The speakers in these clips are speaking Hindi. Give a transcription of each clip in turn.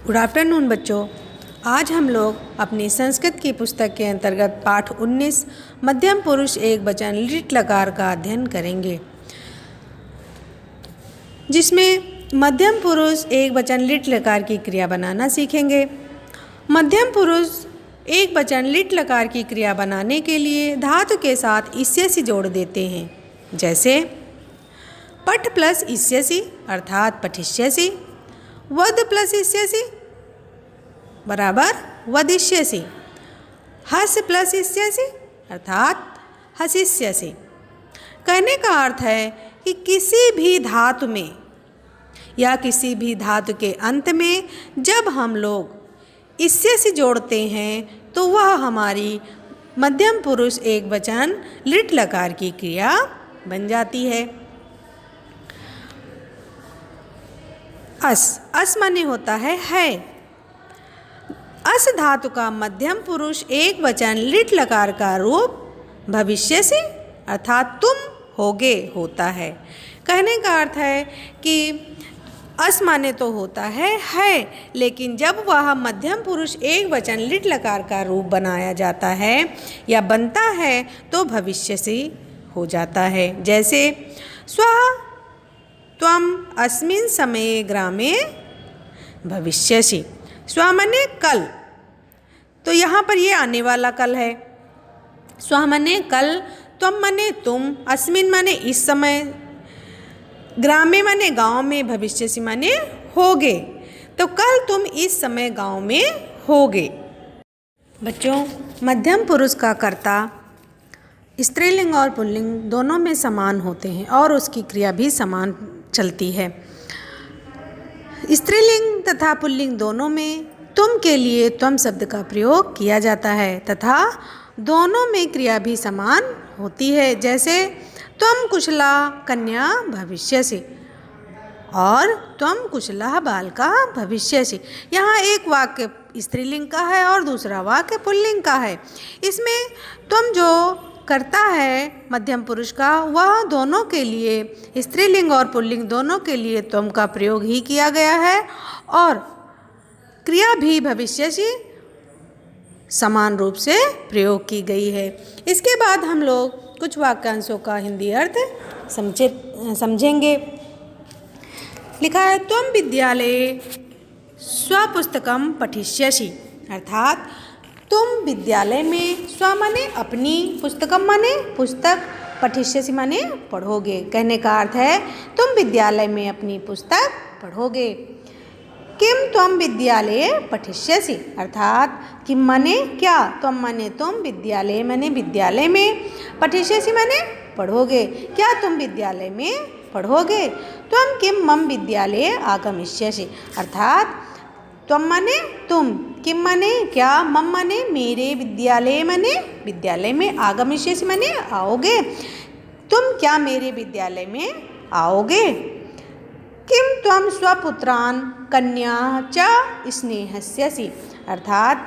गुड आफ्टरनून बच्चों। आज हम लोग अपनी संस्कृत की पुस्तक के अंतर्गत पाठ 19 मध्यम पुरुष एक वचन लिट लकार का अध्ययन करेंगे, जिसमें मध्यम पुरुष एक वचन लिट लकार की क्रिया बनाना सीखेंगे। मध्यम पुरुष एक वचन लिट लकार की क्रिया बनाने के लिए धातु के साथ इस्यसि जोड़ देते हैं, जैसे पठ प्लस इस्यसि अर्थात पठिष्यसि, वद प्लस इस्यसि बराबर वदिष्यसि, हस प्लस इस्यसि अर्थात हसिष्यसि। कहने का अर्थ है कि किसी भी धातु में या किसी भी धातु के अंत में जब हम लोग इस्यसि जोड़ते हैं तो वह हमारी मध्यम पुरुष एक वचन लिट लकार की क्रिया बन जाती है। अस माने होता है। अस धातु का मध्यम पुरुष एक वचन लिट लकार का रूप भविष्यसि अर्थात तुम होगे होता है। कहने का अर्थ है कि अस माने तो होता है, लेकिन जब वह मध्यम पुरुष एक वचन लिट लकार का रूप बनाया जाता है या बनता है तो भविष्यसि हो जाता है। जैसे स्वः त्वम अस्मिन् समये ग्रामे भविष्यसि। स्व माने कल, तो यहाँ पर ये आने वाला कल है। स्व माने कल, त्वम माने तुम, अस्मिन् माने इस समय, ग्रामे माने गांव में, भविष्यसि माने होगे। तो कल तुम इस समय गांव में होगे। बच्चों, मध्यम पुरुष का कर्ता स्त्रीलिंग और पुल्लिंग दोनों में समान होते हैं और उसकी क्रिया भी समान चलती है। स्त्रीलिंग तथा पुल्लिंग दोनों में तुम के लिए त्वम शब्द का प्रयोग किया जाता है तथा दोनों में क्रिया भी समान होती है। जैसे त्वम कुशला कन्या भविष्यसि और त्वम कुशला बालका भविष्यसि। यहाँ एक वाक्य स्त्रीलिंग का है और दूसरा वाक्य पुल्लिंग का है। इसमें तुम जो करता है मध्यम पुरुष का, वह दोनों के लिए, स्त्रीलिंग और पुल्लिंग दोनों के लिए त्वम का प्रयोग ही किया गया है और क्रिया भी भविष्यसि समान रूप से प्रयोग की गई है। इसके बाद हम लोग कुछ वाक्यांशों का हिंदी अर्थ समझेंगे। लिखा है त्वम विद्यालये स्वपुस्तकम पठिष्यसि अर्थात तुम विद्यालय में, स्व माने अपनी, पुस्तकम माने पुस्तक, पठिष्यसि माने पढ़ोगे। कहने का अर्थ है तुम विद्यालय में अपनी पुस्तक पढ़ोगे। किम त्वम विद्यालये पठिष्यसि अर्थात किम माने क्या, त्वम माने तुम, विद्यालय माने विद्यालय में, पठिष्यसि माने पढ़ोगे। क्या तुम विद्यालय में पढ़ोगे। त्वम किम मम विद्यालये आगमिष्यसि अर्थात त्वम माने तुम, किम माने क्या, मम माने मेरे, विद्यालय माने विद्यालय में, आगमिष्यसि माने आओगे। तुम क्या मेरे विद्यालय में आओगे। किम त्वम स्वपुत्रान कन्या च स्नेहस्यसि अर्थात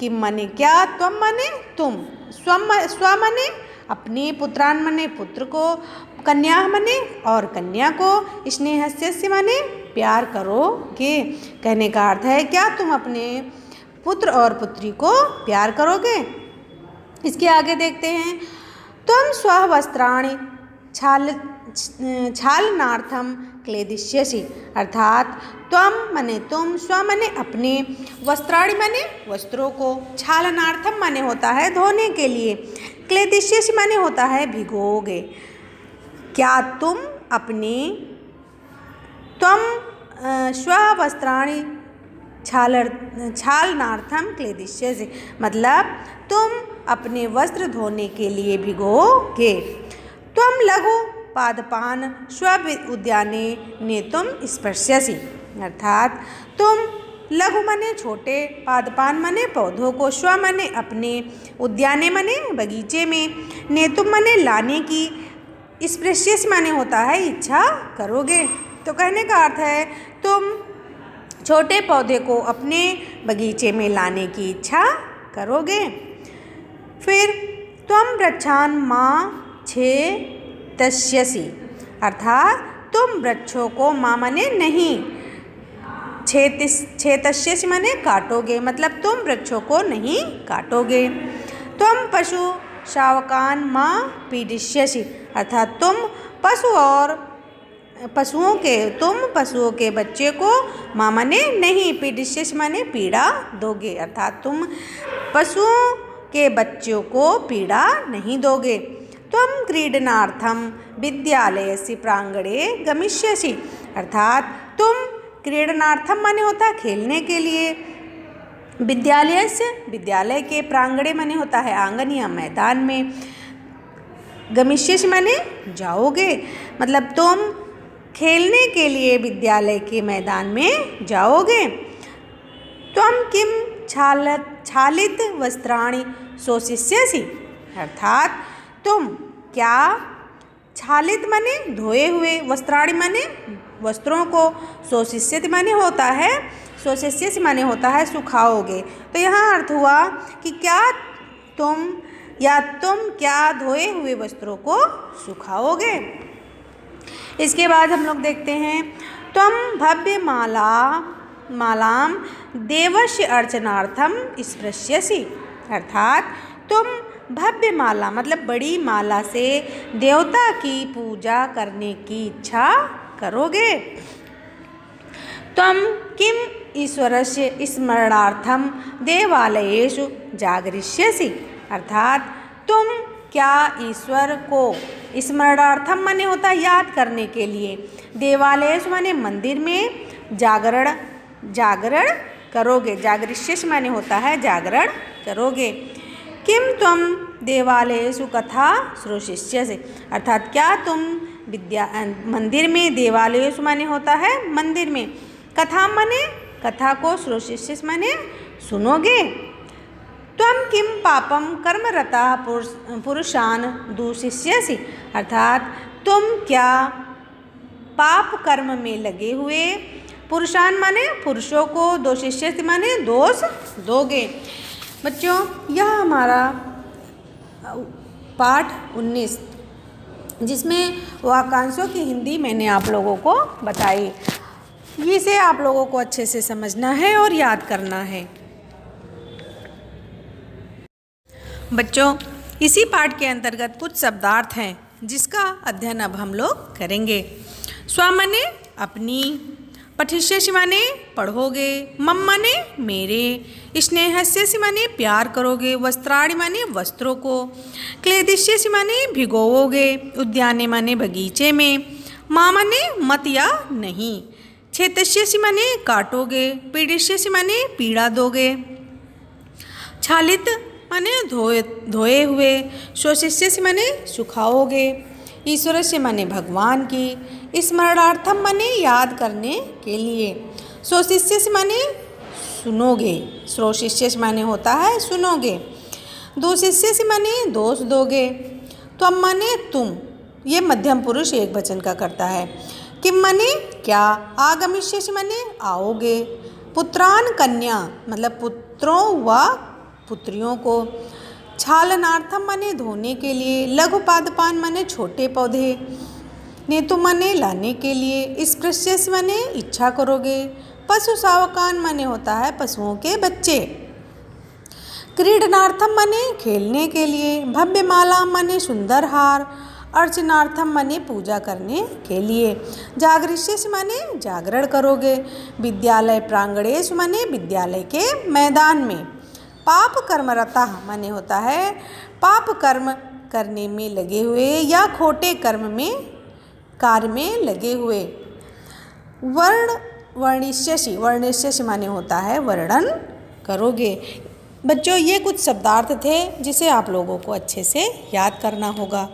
किम माने क्या, त्वम माने तुम, स्व माने अपने, पुत्रान माने पुत्र को, कन्या माने और कन्या को, स्नेहस्यस्य माने प्यार करोगे। कहने का अर्थ है क्या तुम अपने पुत्र और पुत्री को प्यार करोगे। इसके आगे देखते हैं त्वम स्वः वस्त्राणि क्षालनार्थम क्लेदिष्यसि अर्थात त्वम माने तुम, स्व माने अपने, वस्त्राणि माने वस्त्रों को, क्षालनार्थम माने होता है धोने के लिए, क्लेदिष्यसि माने होता है भिगोगे। क्या तुम अपने, त्वम स्वः वस्त्राणि क्षालनार्थम क्लेदिष्यसि मतलब तुम अपने वस्त्र धोने के लिए भिगोगे। त्वम लघु पादपान स्व उद्याने नेतुम स्पर्श्यसि अर्थात तुम, लघु माने छोटे, पादपान माने पौधों को, स्व माने अपने, उद्याने माने बगीचे में, नेतुम माने लाने की, स्पर्श्यसि माने होता है इच्छा करोगे। तो कहने का अर्थ है तुम छोटे पौधे को अपने बगीचे में लाने की इच्छा करोगे। फिर त्वम वृक्षान मां छेदष्यसि अर्थात तुम वृक्षों को, मां माने नहीं, छेतस्यसि माने काटोगे, मतलब तुम वृक्षों को नहीं काटोगे। तुम पशु शावकान मां पीडिष्यसि, अर्थात तुम पशुओं के बच्चे को मां माने नहीं, पीडिष्यसि माने पीड़ा दोगे, अर्थात तुम पशुओं के बच्चों को पीड़ा नहीं दोगे। त्वं क्रीडनार्थं विद्यालयस्य प्रांगणे गमिष्यसि, अर्थात तुम क्रीडनार्थम माने होता है खेलने के लिए, विद्यालय के प्रांगणे माने होता है आंगन या मैदान में, गमिष्यसि माने जाओगे, मतलब तुम खेलने के लिए विद्यालय के मैदान में जाओगे। त्वं किं छालित वस्त्राणि शोषयिष्यसि, अर्थात तुम क्या छालित माने धोए हुए, वस्त्राणि माने वस्त्रों को, शोषयिष्यति माने होता है सुखाओगे। तो यहाँ अर्थ हुआ कि तुम क्या धोए हुए वस्त्रों को सुखाओगे। इसके बाद हम लोग देखते हैं त्वं भव्य मालाम देवस्य अर्चनार्थम स्पृश्यसि, अर्थात तुम भव्य माला मतलब बड़ी माला से देवता की पूजा करने की इच्छा करोगे। त्वं किम ईश्वरस्य स्मरणार्थम देवालयेषु जागरिष्यसि, अर्थात तुम क्या ईश्वर को स्मरणार्थम माने होता है याद करने के लिए, देवालयेषु माने मंदिर में जागरण करोगे, जागरिष्यसि माने होता है जागरण करोगे। किम त्वं देवालयेषु कथा श्रोषयिष्यसि, अर्थात क्या तुम मंदिर में, देवालयेषु माने होता है मंदिर में, कथा माने कथा को, श्रोषयिष्यसि माने सुनोगे। त्वं किं पापं कर्मरता पुरुषान् दूषयिष्यसि, अर्थात तुम क्या पाप कर्म में लगे हुए पुरुषान माने पुरुषों को, दोषयिष्यसि माने दोष दोगे। बच्चों यह हमारा पाठ 19 जिसमें वाक्यांशों की हिंदी मैंने आप लोगों को बताई, इसे आप लोगों को अच्छे से समझना है और याद करना है। बच्चों इसी पाठ के अंतर्गत कुछ शब्दार्थ हैं जिसका अध्ययन अब हम लोग करेंगे। स्व माने अपनी, पठिष्यसि माने पढ़ोगे, मम माने मेरे, स्नेहस्यसि माने प्यार करोगे, वस्त्राणि माने वस्त्रों को, क्लेदिष्यसि माने भिगोओगे, उद्याने माने बगीचे में, मां माने मत या नहीं, छेतस्यसि माने काटोगे, पीडिष्यसि माने पीड़ा दोगे, छालित माने धोए हुए, शोषयिष्यसि माने सुखाओगे, ईश्वरस्य माने भगवान की, स्मरणार्थम माने याद करने के लिए, शोषयिष्यसि माने सुनोगे, श्रोषयिष्यसि माने होता है सुनोगे, दोषयिष्यसि माने दोष दोगे, त्वं माने तुम, ये मध्यम पुरुष एक वचन का करता है, किम माने क्या, आगमिष्यसि माने आओगे, पुत्रान कन्या मतलब पुत्रों व पुत्रियों को, छालनार्थम माने धोने के लिए, लघु पादपान माने छोटे पौधे, नेतु माने लाने के लिए, स्पृश्यसि माने इच्छा करोगे, पशु शावकान माने होता है पशुओं के बच्चे, क्रीडनार्थम माने खेलने के लिए, भव्य माला माने सुंदर हार, अर्चनार्थम माने पूजा करने के लिए, जागरिष्यसि माने जागरण करोगे, विद्यालय प्रांगणेषु माने विद्यालय के मैदान में, पाप कर्मरता माने होता है पाप कर्म करने में लगे हुए या खोटे कार्य में लगे हुए, वर्णिष्यसि माने होता है वर्णन करोगे। बच्चों ये कुछ शब्दार्थ थे जिसे आप लोगों को अच्छे से याद करना होगा।